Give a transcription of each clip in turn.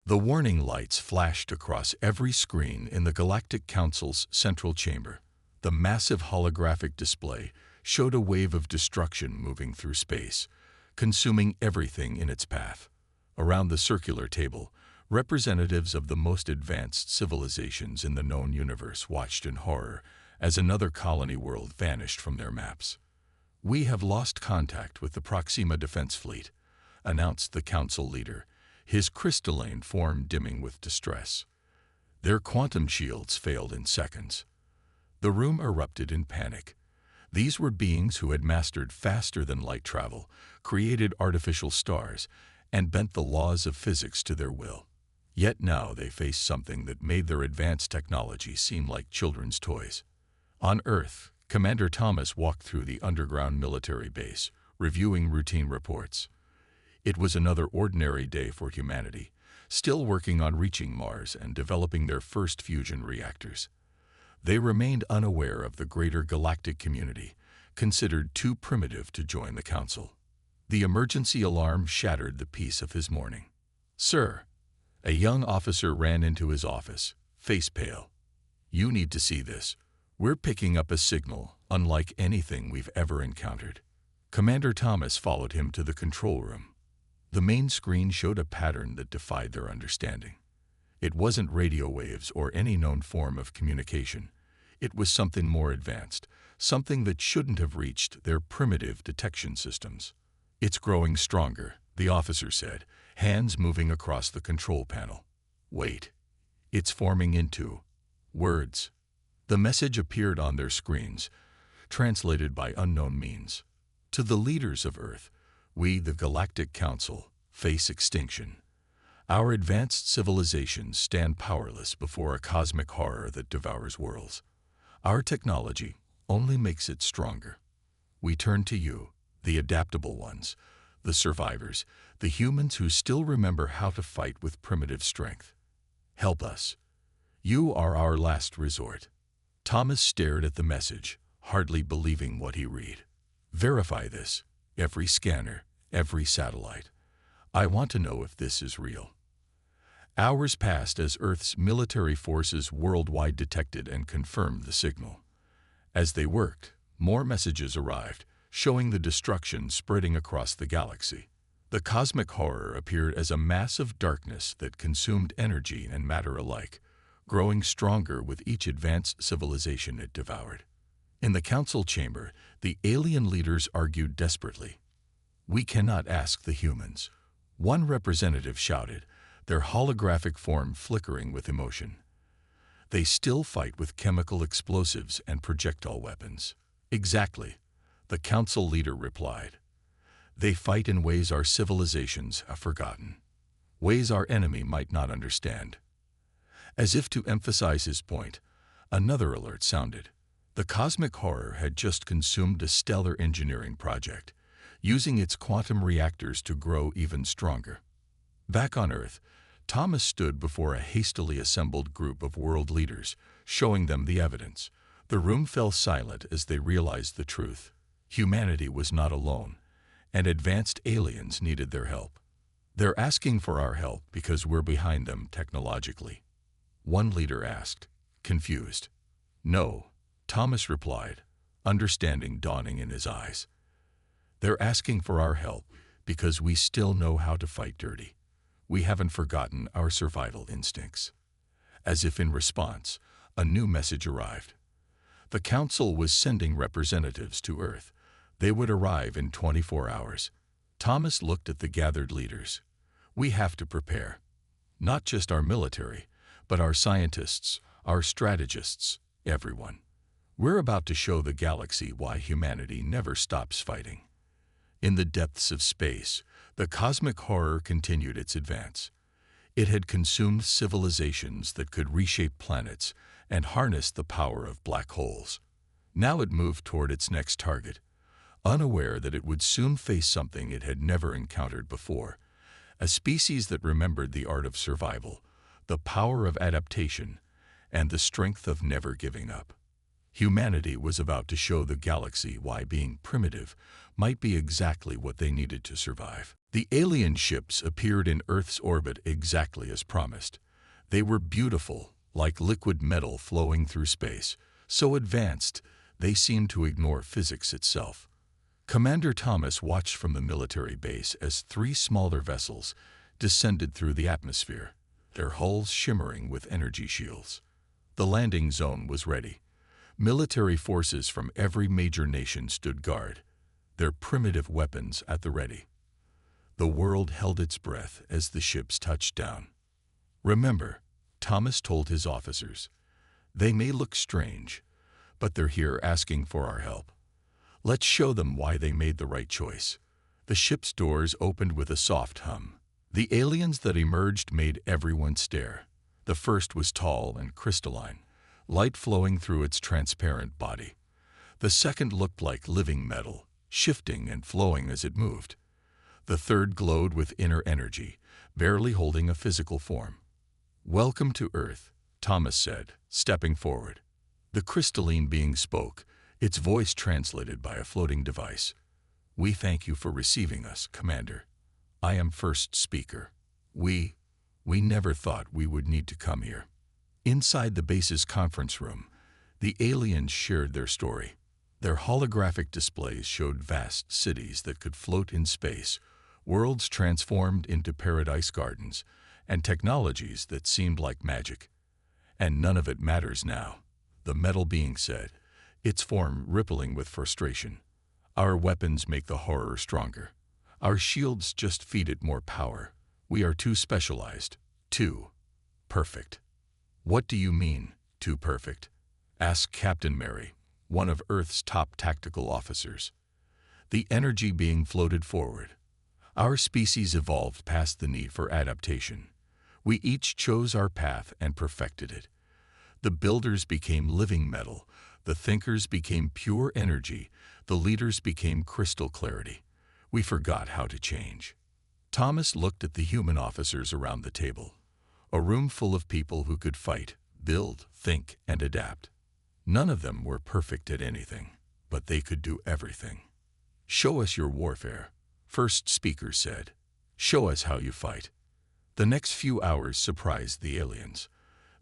The warning lights flashed across every screen in the Galactic Council's central chamber. The massive holographic display showed a wave of destruction moving through space, consuming everything in its path. Around the circular table, representatives of the most advanced civilizations in the known universe watched in horror as another colony world vanished from their maps. "We have lost contact with the Proxima Defense Fleet," announced the Council leader, his crystalline form dimming with distress. Their quantum shields failed in seconds. The room erupted in panic. These were beings who had mastered faster-than-light travel, created artificial stars, and bent the laws of physics to their will. Yet now they faced something that made their advanced technology seem like children's toys. On Earth, Commander Thomas walked through the underground military base, reviewing routine reports. It was another ordinary day for humanity, still working on reaching Mars and developing their first fusion reactors. They remained unaware of the greater galactic community, considered too primitive to join the Council. The emergency alarm shattered the peace of his morning. "Sir," a young officer ran into his office, face pale. "You need to see this. We're picking up a signal unlike anything we've ever encountered." Commander Thomas followed him to the control room. The main screen showed a pattern that defied their understanding. It wasn't radio waves or any known form of communication. It was something more advanced, something that shouldn't have reached their primitive detection systems. "It's growing stronger," the officer said, hands moving across the control panel. "Wait. It's forming into words." The message appeared on their screens, translated by unknown means. "To the leaders of Earth, we, the Galactic Council, face extinction. Our advanced civilizations stand powerless before a cosmic horror that devours worlds. Our technology only makes it stronger. We turn to you, the adaptable ones, the survivors, the humans who still remember how to fight with primitive strength. Help us. You are our last resort." Thomas stared at the message, hardly believing what he read. "Verify this. Every scanner, every satellite. I want to know if this is real." Hours passed as Earth's military forces worldwide detected and confirmed the signal. As they worked, more messages arrived, showing the destruction spreading across the galaxy. The cosmic horror appeared as a mass of darkness that consumed energy and matter alike, growing stronger with each advanced civilization it devoured. In the council chamber, the alien leaders argued desperately. "We cannot ask the humans," one representative shouted, their holographic form flickering with emotion. "They still fight with chemical explosives and projectile weapons." "Exactly," the council leader replied. "They fight in ways our civilizations have forgotten, ways our enemy might not understand." As if to emphasize his point, another alert sounded. The cosmic horror had just consumed a stellar engineering project, using its quantum reactors to grow even stronger. Back on Earth, Thomas stood before a hastily assembled group of world leaders, showing them the evidence. The room fell silent as they realized the truth. Humanity was not alone, and advanced aliens needed their help. "They're asking for our help because we're behind them technologically," one leader asked, confused. "No," Thomas replied, understanding dawning in his eyes. "They're asking for our help because we still know how to fight dirty. We haven't forgotten our survival instincts." As if in response, a new message arrived. The Council was sending representatives to Earth. They would arrive in 24 hours. Thomas looked at the gathered leaders. "We have to prepare. Not just our military, but our scientists, our strategists, everyone. We're about to show the galaxy why humanity never stops fighting." In the depths of space, the cosmic horror continued its advance. It had consumed civilizations that could reshape planets and harness the power of black holes. Now it moved toward its next target, unaware that it would soon face something it had never encountered before, a species that remembered the art of survival, the power of adaptation, and the strength of never giving up. Humanity was about to show the galaxy why being primitive might be exactly what they needed to survive. The alien ships appeared in Earth's orbit exactly as promised. They were beautiful, like liquid metal flowing through space, so advanced they seemed to ignore physics itself. Commander Thomas watched from the military base as 3 smaller vessels descended through the atmosphere, their hulls shimmering with energy shields. The landing zone was ready. Military forces from every major nation stood guard, their primitive weapons at the ready. The world held its breath as the ships touched down. Remember, Thomas told his officers, they may look strange, but they're here asking for our help. Let's show them why they made the right choice. The ship's doors opened with a soft hum. The aliens that emerged made everyone stare. The first was tall and crystalline, light flowing through its transparent body. The second looked like living metal, shifting and flowing as it moved. The third glowed with inner energy, barely holding a physical form. "Welcome to Earth," Thomas said, stepping forward. The crystalline being spoke, its voice translated by a floating device. "We thank you for receiving us, Commander. I am first speaker. We never thought we would need to come here." Inside the base's conference room, the aliens shared their story. Their holographic displays showed vast cities that could float in space, worlds transformed into paradise gardens, and technologies that seemed like magic. "And none of it matters now," the metal being said, its form rippling with frustration. "Our weapons make the horror stronger. Our shields just feed it more power. We are too specialized, too perfect." "What do you mean, too perfect?" asked Captain Mary, one of Earth's top tactical officers. The energy being floated forward. "Our species evolved past the need for adaptation. We each chose our path and perfected it. The builders became living metal, the thinkers became pure energy, the leaders became crystal clarity. We forgot how to change." Thomas looked at the human officers around the table, a room full of people who could fight, build, think, and adapt. None of them were perfect at anything, but they could do everything. "Show us your warfare," first speaker said. "Show us how you fight." The next few hours surprised the aliens.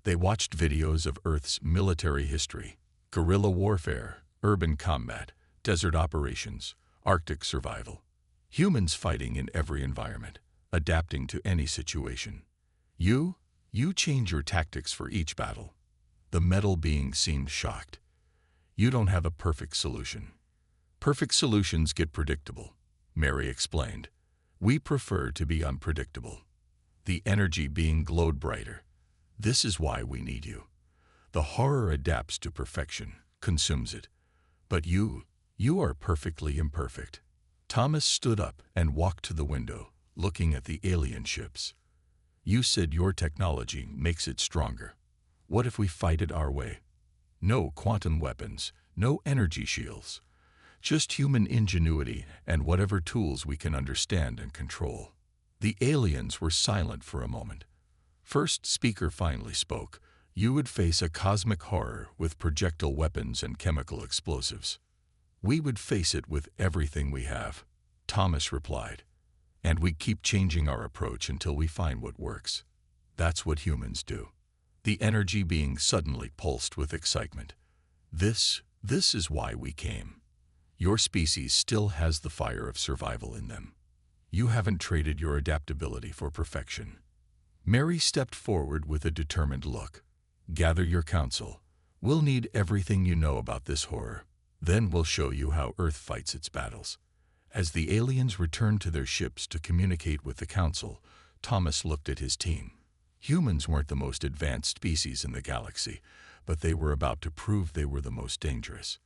They watched videos of Earth's military history, guerrilla warfare, urban combat, desert operations, Arctic survival. Humans fighting in every environment, adapting to any situation. You change your tactics for each battle." The metal being seemed shocked. "You don't have a perfect solution." "Perfect solutions get predictable," Mary explained. "We prefer to be unpredictable." The energy being glowed brighter. "This is why we need you. The horror adapts to perfection, consumes it. But you are perfectly imperfect." Thomas stood up and walked to the window, looking at the alien ships. "You said your technology makes it stronger. What if we fight it our way? No quantum weapons, no energy shields. Just human ingenuity and whatever tools we can understand and control." The aliens were silent for a moment. First speaker finally spoke. "You would face a cosmic horror with projectile weapons and chemical explosives." "We would face it with everything we have," Thomas replied. "And we keep changing our approach until we find what works. That's what humans do." The energy being suddenly pulsed with excitement. This is why we came. Your species still has the fire of survival in them. You haven't traded your adaptability for perfection." Mary stepped forward with a determined look. "Gather your council. We'll need everything you know about this horror. Then we'll show you how Earth fights its battles." As the aliens returned to their ships to communicate with the council, Thomas looked at his team. Humans weren't the most advanced species in the galaxy, but they were about to prove they were the most dangerous.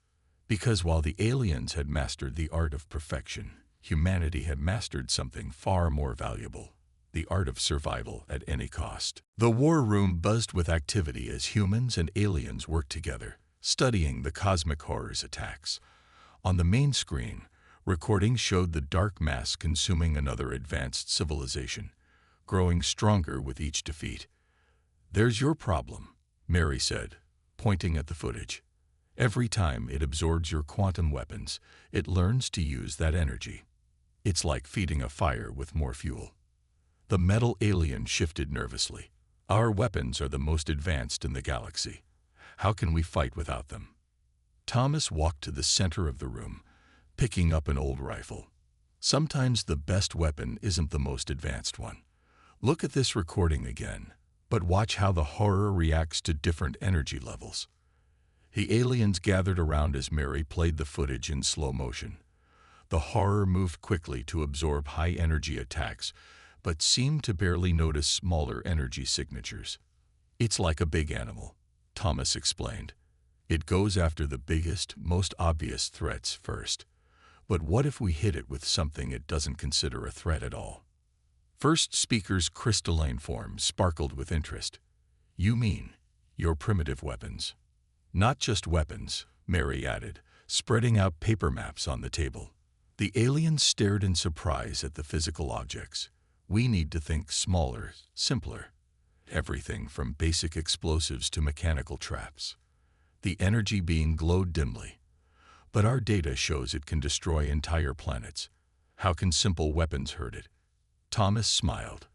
Because while the aliens had mastered the art of perfection, humanity had mastered something far more valuable: the art of survival at any cost. The war room buzzed with activity as humans and aliens worked together, studying the cosmic horror's attacks. On the main screen, recordings showed the dark mass consuming another advanced civilization, growing stronger with each defeat. "There's your problem," Mary said, pointing at the footage. Every time it absorbs your quantum weapons, it learns to use that energy. It's like feeding a fire with more fuel. The metal alien shifted nervously. Our weapons are the most advanced in the galaxy. How can we fight without them? Thomas walked to the center of the room, picking up an old rifle. Sometimes the best weapon isn't the most advanced one. Look at this recording again, but watch how the horror reacts to different energy levels. The aliens gathered around as Mary played the footage in slow motion. The horror moved quickly to absorb high-energy attacks, but seemed to barely notice smaller energy signatures. It's like a big animal, Thomas explained. It goes after the biggest, most obvious threats first. But what if we hit it with something it doesn't consider a threat at all? First speaker's crystalline form sparkled with interest. You mean your primitive weapons? Not just weapons, Mary added, spreading out paper maps on the table. The aliens stared in surprise at the physical objects. We need to think smaller, simpler. Everything from basic explosives to mechanical traps. The energy being glowed dimly. But our data shows it can destroy entire planets. How can simple weapons hurt it? Thomas smiled.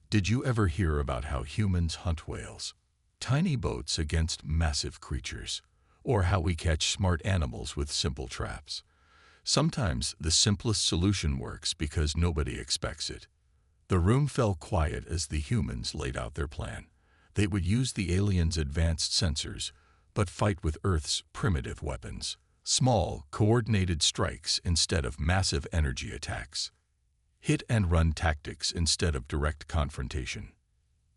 Did you ever hear about how humans hunt whales? Tiny boats against massive creatures. Or how we catch smart animals with simple traps. Sometimes the simplest solution works because nobody expects it. The room fell quiet as the humans laid out their plan. They would use the aliens' advanced sensors, but fight with Earth's primitive weapons. Small, coordinated strikes instead of massive energy attacks. Hit-and-run tactics instead of direct confrontation.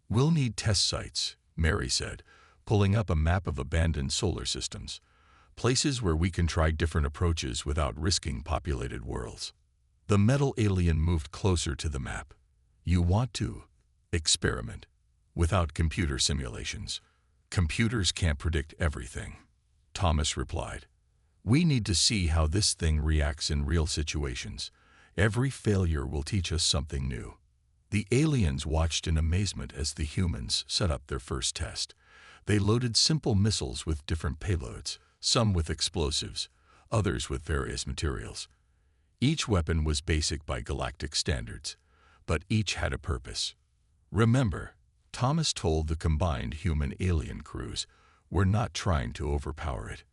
We'll need test sites, Mary said, pulling up a map of abandoned solar systems. Places where we can try different approaches without risking populated worlds. The metal alien moved closer to the map. You want to experiment without computer simulations. Computers can't predict everything, Thomas replied. We need to see how this thing reacts in real situations. Every failure will teach us something new. The aliens watched in amazement as the humans set up their first test. They loaded simple missiles with different payloads, some with explosives, others with various materials. Each weapon was basic by galactic standards, but each had a purpose. Remember, Thomas told the combined human-alien crews, we're not trying to overpower it.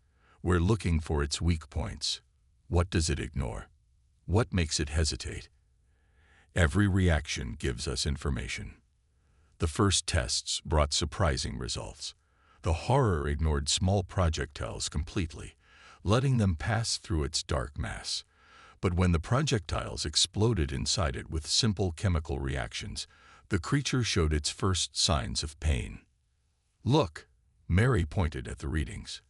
We're looking for its weak points. What does it ignore? What makes it hesitate? Every reaction gives us information. The first tests brought surprising results. The horror ignored small projectiles completely, letting them pass through its dark mass. But when the projectiles exploded inside it with simple chemical reactions, the creature showed its first signs of pain. Look, Mary pointed at the readings.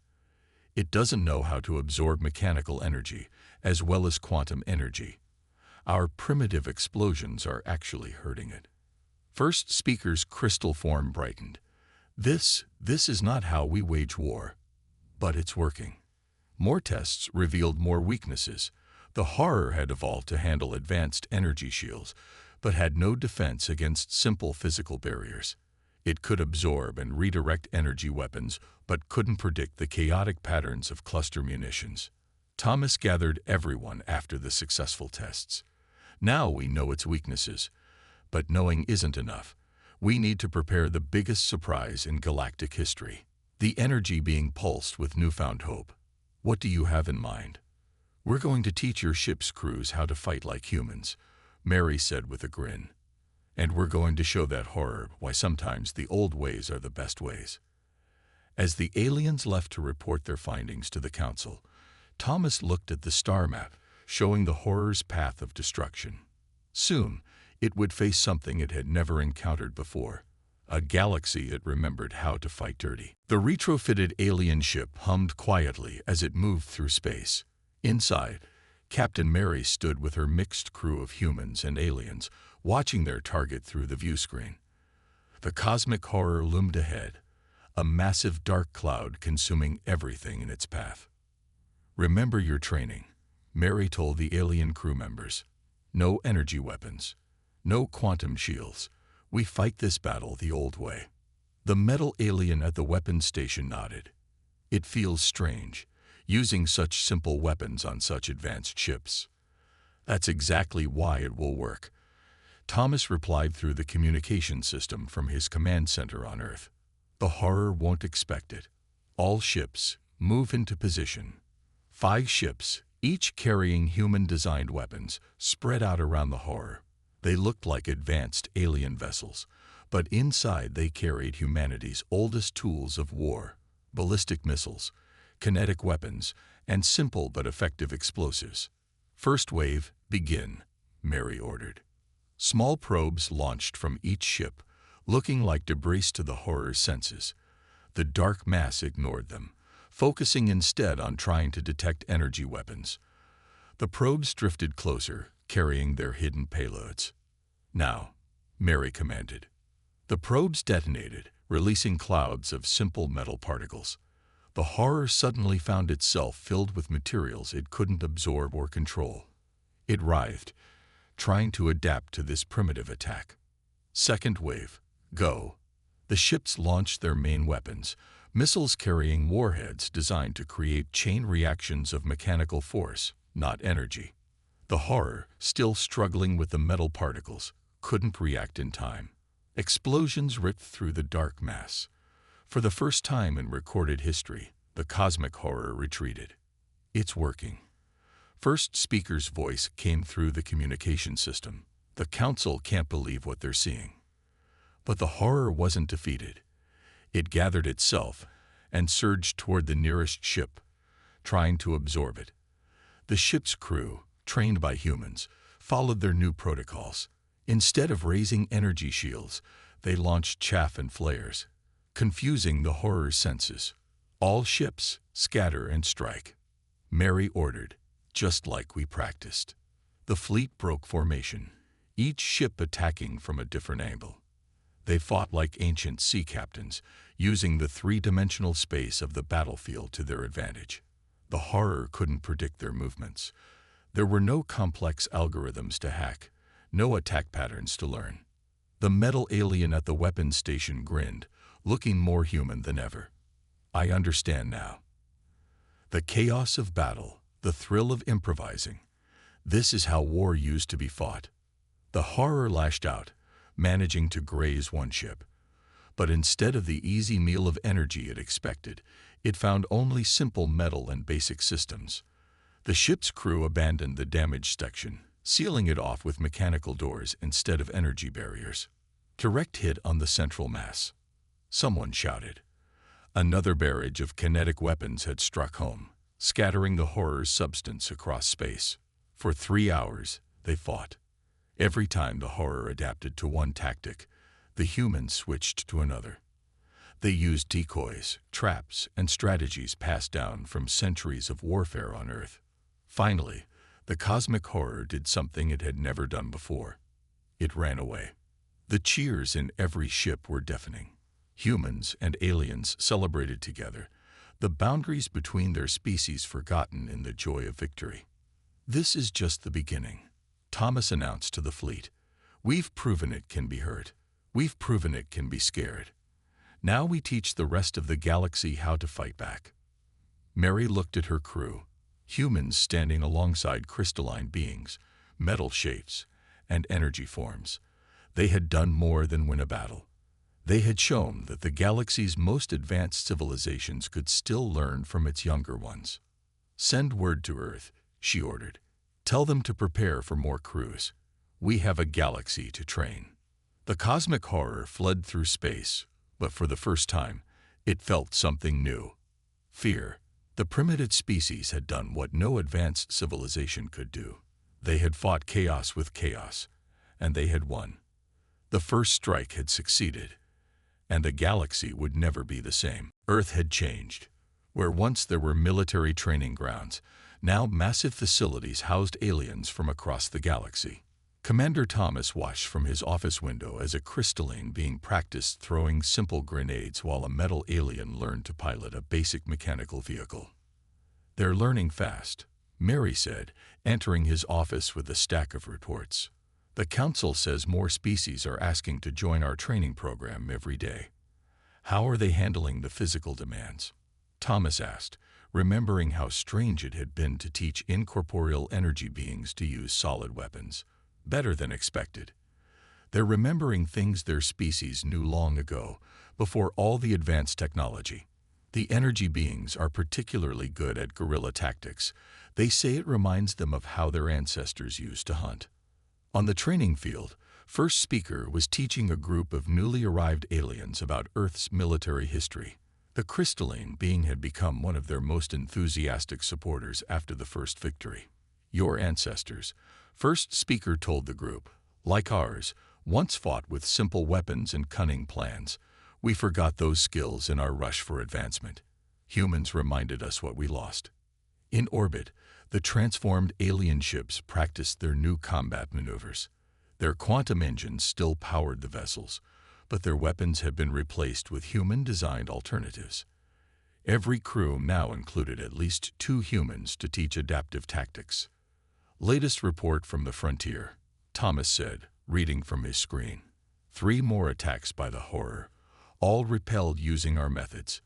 It doesn't know how to absorb mechanical energy, as well as quantum energy. Our primitive explosions are actually hurting it. First speaker's crystal form brightened. This is not how we wage war, but it's working. More tests revealed more weaknesses. The horror had evolved to handle advanced energy shields, but had no defense against simple physical barriers. It could absorb and redirect energy weapons, but couldn't predict the chaotic patterns of cluster munitions. Thomas gathered everyone after the successful tests. Now we know its weaknesses, but knowing isn't enough. We need to prepare the biggest surprise in galactic history. The energy being pulsed with newfound hope. What do you have in mind? We're going to teach your ship's crews how to fight like humans, Mary said with a grin. And we're going to show that horror why sometimes the old ways are the best ways. As the aliens left to report their findings to the council, Thomas looked at the star map, showing the horror's path of destruction. Soon, it would face something it had never encountered before, a galaxy it remembered how to fight dirty. The retrofitted alien ship hummed quietly as it moved through space. Inside, Captain Mary stood with her mixed crew of humans and aliens, watching their target through the view screen. The cosmic horror loomed ahead, a massive dark cloud consuming everything in its path. Remember your training, Mary told the alien crew members. No energy weapons. No quantum shields. We fight this battle the old way. The metal alien at the weapons station nodded. It feels strange, using such simple weapons on such advanced ships. That's exactly why it will work, Thomas replied through the communication system from his command center on Earth. The horror won't expect it. All ships, move into position. 5 ships, each carrying human-designed weapons, spread out around the horror. They looked like advanced alien vessels, but inside they carried humanity's oldest tools of war: ballistic missiles, kinetic weapons, and simple but effective explosives. First wave, begin, Mary ordered. Small probes launched from each ship, looking like debris to the horror's senses. The dark mass ignored them, focusing instead on trying to detect energy weapons. The probes drifted closer, carrying their hidden payloads. Now, Mary commanded. The probes detonated, releasing clouds of simple metal particles. The horror suddenly found itself filled with materials it couldn't absorb or control. It writhed, trying to adapt to this primitive attack. Second wave, go. The ships launched their main weapons, missiles carrying warheads designed to create chain reactions of mechanical force, not energy. The horror, still struggling with the metal particles, couldn't react in time. Explosions ripped through the dark mass. For the first time in recorded history, the cosmic horror retreated. It's working. First speaker's voice came through the communication system. The council can't believe what they're seeing. But the horror wasn't defeated. It gathered itself and surged toward the nearest ship, trying to absorb it. The ship's crew, trained by humans, followed their new protocols. Instead of raising energy shields, they launched chaff and flares, confusing the horror's senses. All ships, scatter and strike, Mary ordered, just like we practiced. The fleet broke formation, each ship attacking from a different angle. They fought like ancient sea captains, using the 3-dimensional space of the battlefield to their advantage. The horror couldn't predict their movements. There were no complex algorithms to hack, no attack patterns to learn. The metal alien at the weapons station grinned, looking more human than ever. I understand now. The chaos of battle, the thrill of improvising. This is how war used to be fought. The horror lashed out, managing to graze one ship. But instead of the easy meal of energy it expected, it found only simple metal and basic systems. The ship's crew abandoned the damaged section, sealing it off with mechanical doors instead of energy barriers. Direct hit on the central mass. Someone shouted. Another barrage of kinetic weapons had struck home, scattering the horror's substance across space. For 3 hours, they fought. Every time the horror adapted to one tactic, the humans switched to another. They used decoys, traps, and strategies passed down from centuries of warfare on Earth. Finally, the cosmic horror did something it had never done before. It ran away. The cheers in every ship were deafening. Humans and aliens celebrated together, the boundaries between their species forgotten in the joy of victory. This is just the beginning, Thomas announced to the fleet. We've proven it can be hurt. We've proven it can be scared. Now we teach the rest of the galaxy how to fight back. Mary looked at her crew, humans standing alongside crystalline beings, metal shapes, and energy forms. They had done more than win a battle. They had shown that the galaxy's most advanced civilizations could still learn from its younger ones. Send word to Earth, she ordered. Tell them to prepare for more crews. We have a galaxy to train. The cosmic horror fled through space, but for the first time, it felt something new. Fear. The primitive species had done what no advanced civilization could do. They had fought chaos with chaos, and they had won. The first strike had succeeded, and the galaxy would never be the same. Earth had changed. Where once there were military training grounds, now massive facilities housed aliens from across the galaxy. Commander Thomas watched from his office window as a crystalline being practiced throwing simple grenades while a metal alien learned to pilot a basic mechanical vehicle. They're learning fast, Mary said, entering his office with a stack of reports. The council says more species are asking to join our training program every day. How are they handling the physical demands? Thomas asked, remembering how strange it had been to teach incorporeal energy beings to use solid weapons. Better than expected. They're remembering things their species knew long ago, before all the advanced technology. The energy beings are particularly good at guerrilla tactics. They say it reminds them of how their ancestors used to hunt. On the training field, first speaker was teaching a group of newly arrived aliens about Earth's military history. The crystalline being had become one of their most enthusiastic supporters after the first victory. Your ancestors, first speaker told the group, like ours, once fought with simple weapons and cunning plans. We forgot those skills in our rush for advancement. Humans reminded us what we lost. In orbit, the transformed alien ships practiced their new combat maneuvers. Their quantum engines still powered the vessels, but their weapons had been replaced with human-designed alternatives. Every crew now included at least 2 humans to teach adaptive tactics. Latest report from the frontier, Thomas said, reading from his screen. 3 more attacks by the horror, all repelled using our methods.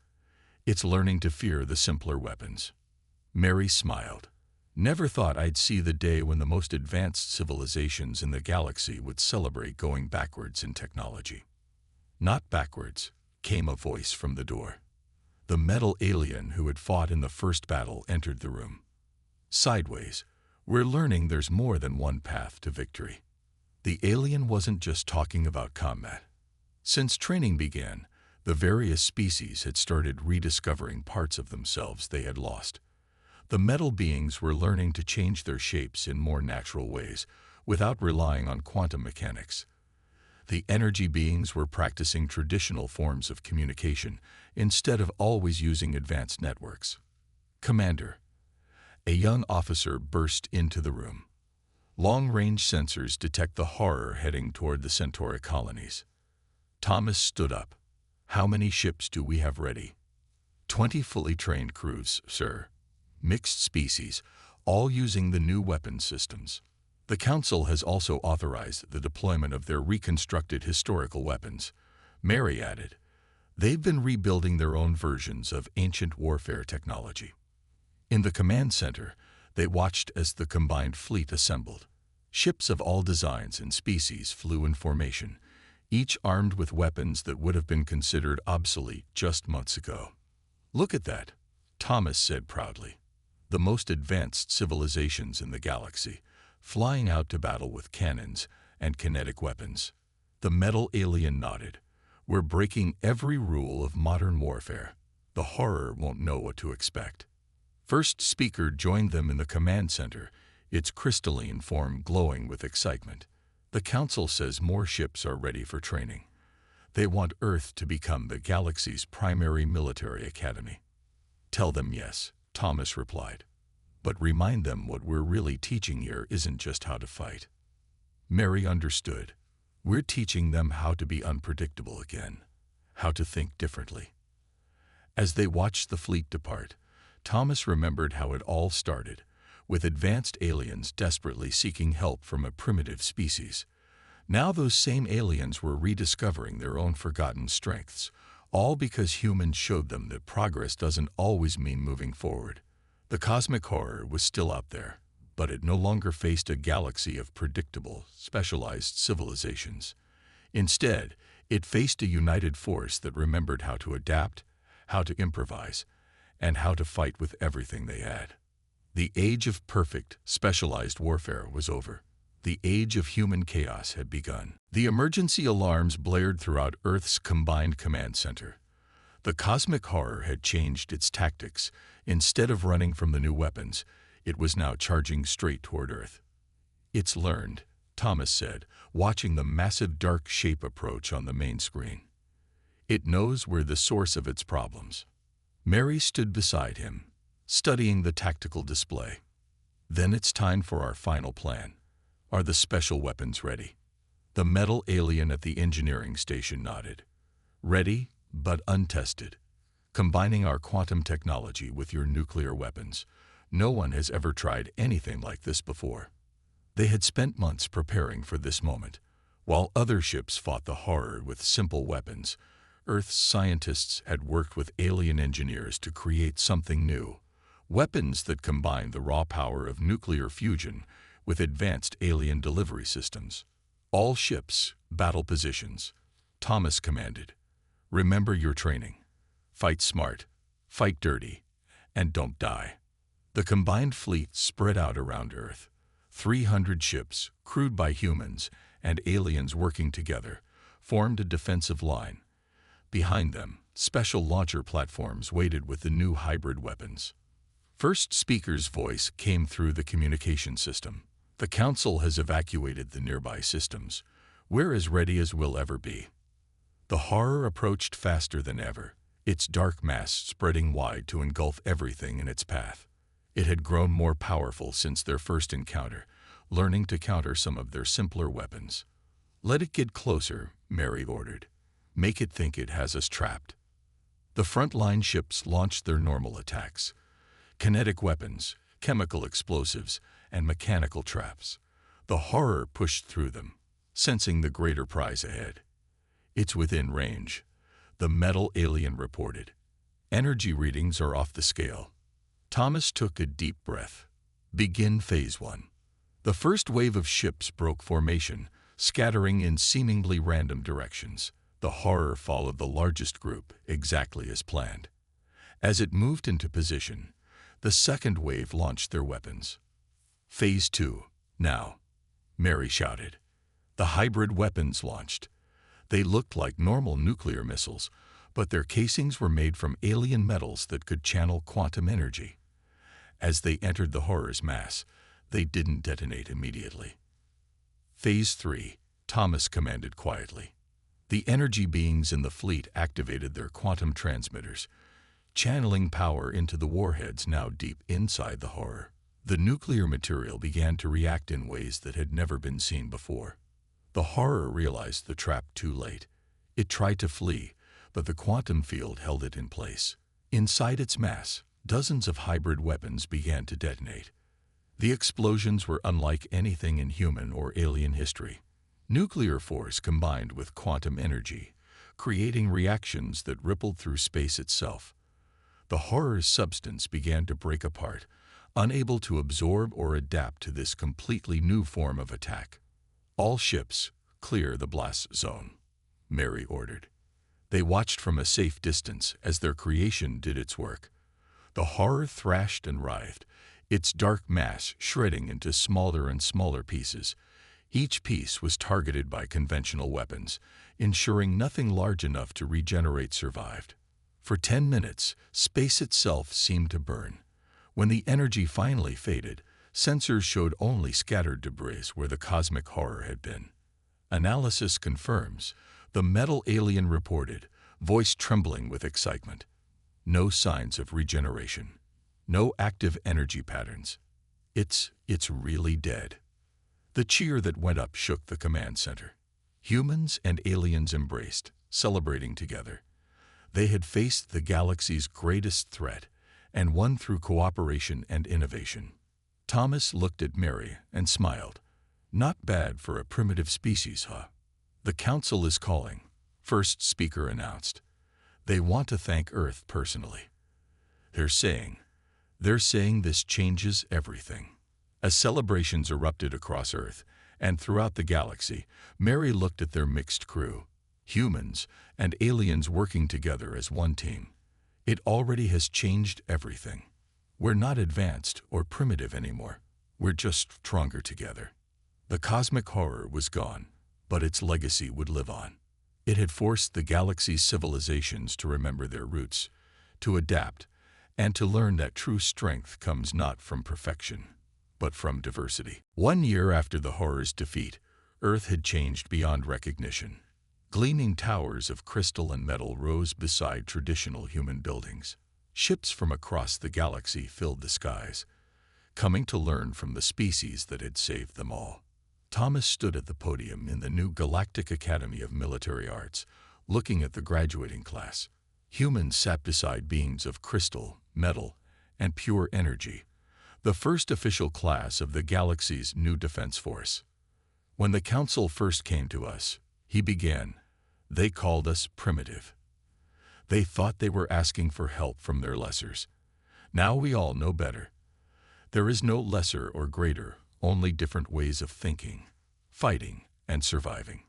It's learning to fear the simpler weapons. Mary smiled. Never thought I'd see the day when the most advanced civilizations in the galaxy would celebrate going backwards in technology. Not backwards, came a voice from the door. The metal alien who had fought in the first battle entered the room. Sideways, we're learning there's more than one path to victory. The alien wasn't just talking about combat. Since training began, the various species had started rediscovering parts of themselves they had lost. The metal beings were learning to change their shapes in more natural ways, without relying on quantum mechanics. The energy beings were practicing traditional forms of communication instead of always using advanced networks. Commander, a young officer burst into the room. Long-range sensors detect the horror heading toward the Centauri colonies. Thomas stood up. How many ships do we have ready? 20 fully trained crews, sir. Mixed species, all using the new weapon systems. The Council has also authorized the deployment of their reconstructed historical weapons. Mary added, they've been rebuilding their own versions of ancient warfare technology. In the command center, they watched as the combined fleet assembled. Ships of all designs and species flew in formation, each armed with weapons that would have been considered obsolete just months ago. Look at that, Thomas said proudly. The most advanced civilizations in the galaxy, flying out to battle with cannons and kinetic weapons. The metal alien nodded. We're breaking every rule of modern warfare. The horror won't know what to expect. First speaker joined them in the command center, its crystalline form glowing with excitement. The Council says more ships are ready for training. They want Earth to become the galaxy's primary military academy. Tell them yes, Thomas replied. But remind them what we're really teaching here isn't just how to fight. Mary understood. We're teaching them how to be unpredictable again, how to think differently. As they watched the fleet depart, Thomas remembered how it all started, with advanced aliens desperately seeking help from a primitive species. Now those same aliens were rediscovering their own forgotten strengths, all because humans showed them that progress doesn't always mean moving forward. The cosmic horror was still out there, but it no longer faced a galaxy of predictable, specialized civilizations. Instead, it faced a united force that remembered how to adapt, how to improvise, and how to fight with everything they had. The age of perfect, specialized warfare was over. The age of human chaos had begun. The emergency alarms blared throughout Earth's combined command center. The cosmic horror had changed its tactics. Instead of running from the new weapons, it was now charging straight toward Earth. It's learned, Thomas said, watching the massive dark shape approach on the main screen. It knows we're the source of its problems. Mary stood beside him, studying the tactical display. Then it's time for our final plan. Are the special weapons ready? The metal alien at the engineering station nodded. Ready, but untested. Combining our quantum technology with your nuclear weapons. No one has ever tried anything like this before. They had spent months preparing for this moment. While other ships fought the horror with simple weapons, Earth's scientists had worked with alien engineers to create something new, weapons that combined the raw power of nuclear fusion with advanced alien delivery systems. All ships, battle positions. Thomas commanded. Remember your training. Fight smart, fight dirty, and don't die. The combined fleet spread out around Earth. 300 ships, crewed by humans and aliens working together, formed a defensive line. Behind them, special launcher platforms waited with the new hybrid weapons. First speaker's voice came through the communication system. The Council has evacuated the nearby systems. We're as ready as we'll ever be. The horror approached faster than ever, its dark mass spreading wide to engulf everything in its path. It had grown more powerful since their first encounter, learning to counter some of their simpler weapons. Let it get closer, Mary ordered. Make it think it has us trapped. The frontline ships launched their normal attacks. Kinetic weapons, chemical explosives, and mechanical traps. The horror pushed through them, sensing the greater prize ahead. It's within range, the metal alien reported. Energy readings are off the scale. Thomas took a deep breath. Begin Phase 1. The first wave of ships broke formation, scattering in seemingly random directions. The horror followed the largest group, exactly as planned. As it moved into position, the second wave launched their weapons. Phase 2, now, Mary shouted. The hybrid weapons launched. They looked like normal nuclear missiles, but their casings were made from alien metals that could channel quantum energy. As they entered the horror's mass, they didn't detonate immediately. Phase 3, Thomas commanded quietly. The energy beings in the fleet activated their quantum transmitters, channeling power into the warheads now deep inside the horror. The nuclear material began to react in ways that had never been seen before. The horror realized the trap too late. It tried to flee, but the quantum field held it in place. Inside its mass, dozens of hybrid weapons began to detonate. The explosions were unlike anything in human or alien history. Nuclear force combined with quantum energy, creating reactions that rippled through space itself. The horror's substance began to break apart, unable to absorb or adapt to this completely new form of attack. All ships, clear the blast zone, Mary ordered. They watched from a safe distance as their creation did its work. The horror thrashed and writhed, its dark mass shredding into smaller and smaller pieces. Each piece was targeted by conventional weapons, ensuring nothing large enough to regenerate survived. For 10 minutes, space itself seemed to burn. When the energy finally faded, sensors showed only scattered debris where the cosmic horror had been. Analysis confirms, the metal alien reported, voice trembling with excitement. No signs of regeneration. No active energy patterns. It's really dead. The cheer that went up shook the command center. Humans and aliens embraced, celebrating together. They had faced the galaxy's greatest threat and won through cooperation and innovation. Thomas looked at Mary and smiled. Not bad for a primitive species, huh? The Council is calling, first speaker announced. They want to thank Earth personally. They're saying this changes everything. As celebrations erupted across Earth and throughout the galaxy, Mary looked at their mixed crew, humans and aliens working together as one team. It already has changed everything. We're not advanced or primitive anymore. We're just stronger together. The cosmic horror was gone, but its legacy would live on. It had forced the galaxy's civilizations to remember their roots, to adapt, and to learn that true strength comes not from perfection, but from diversity. 1 year after the horror's defeat, Earth had changed beyond recognition. Gleaming towers of crystal and metal rose beside traditional human buildings. Ships from across the galaxy filled the skies, coming to learn from the species that had saved them all. Thomas stood at the podium in the new Galactic Academy of Military Arts, looking at the graduating class. Humans sat beside beings of crystal, metal, and pure energy, the first official class of the galaxy's new defense force. When the Council first came to us, he began, they called us primitive. They thought they were asking for help from their lessers. Now we all know better. There is no lesser or greater, only different ways of thinking, fighting, and surviving.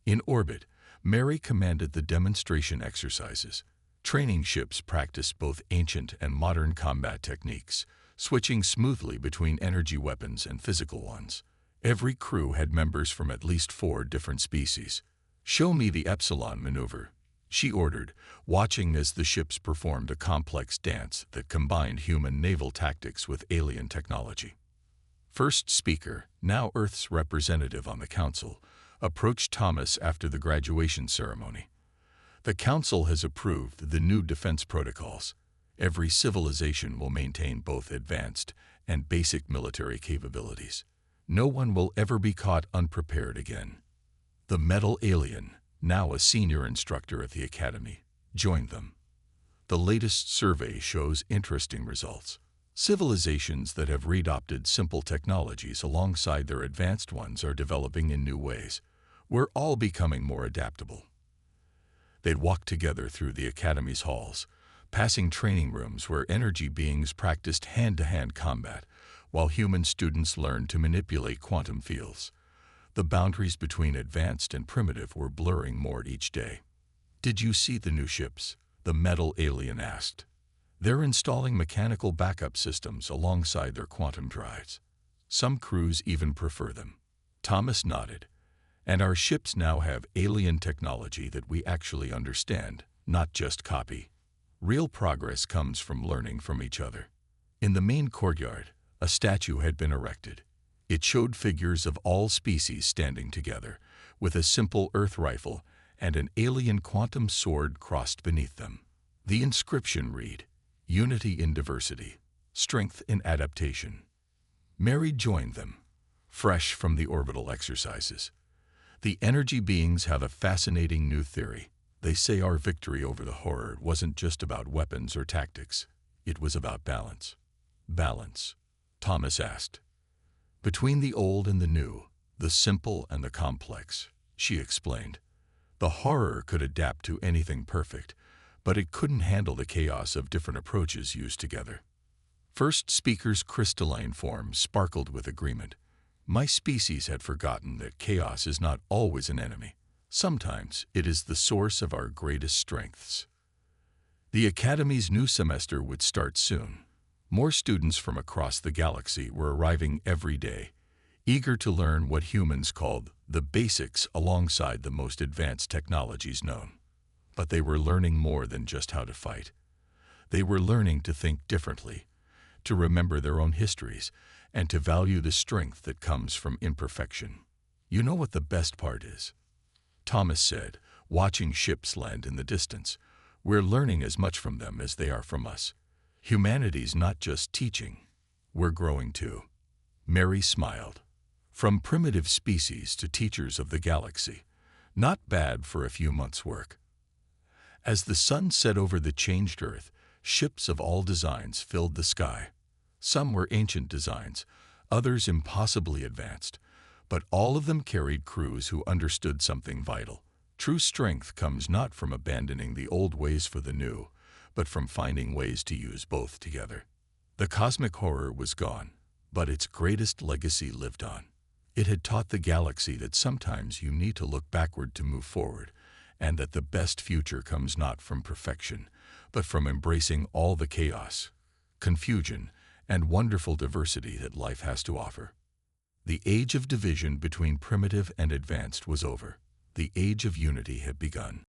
In orbit, Mary commanded the demonstration exercises. Training ships practiced both ancient and modern combat techniques, switching smoothly between energy weapons and physical ones. Every crew had members from at least 4 different species. "Show me the Epsilon maneuver," she ordered, watching as the ships performed a complex dance that combined human naval tactics with alien technology. First speaker, now Earth's representative on the Council, approached Thomas after the graduation ceremony. "The Council has approved the new defense protocols. Every civilization will maintain both advanced and basic military capabilities. No one will ever be caught unprepared again." The metal alien, now a senior instructor at the Academy, joined them. The latest survey shows interesting results. Civilizations that have readopted simple technologies alongside their advanced ones are developing in new ways. We're all becoming more adaptable. They'd walk together through the Academy's halls, passing training rooms where energy beings practiced hand-to-hand combat, while human students learned to manipulate quantum fields. The boundaries between advanced and primitive were blurring more each day. "Did you see the new ships?" the metal alien asked. "They're installing mechanical backup systems alongside their quantum drives. Some crews even prefer them." Thomas nodded. "And our ships now have alien technology that we actually understand, not just copy." Real progress comes from learning from each other. In the main courtyard, a statue had been erected. It showed figures of all species standing together, with a simple Earth rifle and an alien quantum sword crossed beneath them. The inscription read, "Unity in diversity, strength in adaptation." Mary joined them, fresh from the orbital exercises. "The energy beings have a fascinating new theory. They say our victory over the horror wasn't just about weapons or tactics. It was about balance." "Balance?" Thomas asked. "Between the old and the new, the simple and the complex," she explained. "The horror could adapt to anything perfect, but it couldn't handle the chaos of different approaches used together." First speaker's crystalline form sparkled with agreement. "My species had forgotten that chaos is not always an enemy. Sometimes it is the source of our greatest strengths." The Academy's new semester would start soon. More students from across the galaxy were arriving every day, eager to learn what humans called the basics alongside the most advanced technologies known. But they were learning more than just how to fight. They were learning to think differently, to remember their own histories, and to value the strength that comes from imperfection. "You know what the best part is?" Thomas said, watching ships land in the distance. "We're learning as much from them as they are from us. Humanity's not just teaching, we're growing too." Mary smiled. "From primitive species to teachers of the galaxy. Not bad for a few months' work." As the sun set over the changed Earth, ships of all designs filled the sky. Some were ancient designs, others impossibly advanced, but all of them carried crews who understood something vital. True strength comes not from abandoning the old ways for the new, but from finding ways to use both together. The cosmic horror was gone, but its greatest legacy lived on. It had taught the galaxy that sometimes you need to look backward to move forward, and that the best future comes not from perfection, but from embracing all the chaos, confusion, and wonderful diversity that life has to offer. The age of division between primitive and advanced was over. The age of unity had begun.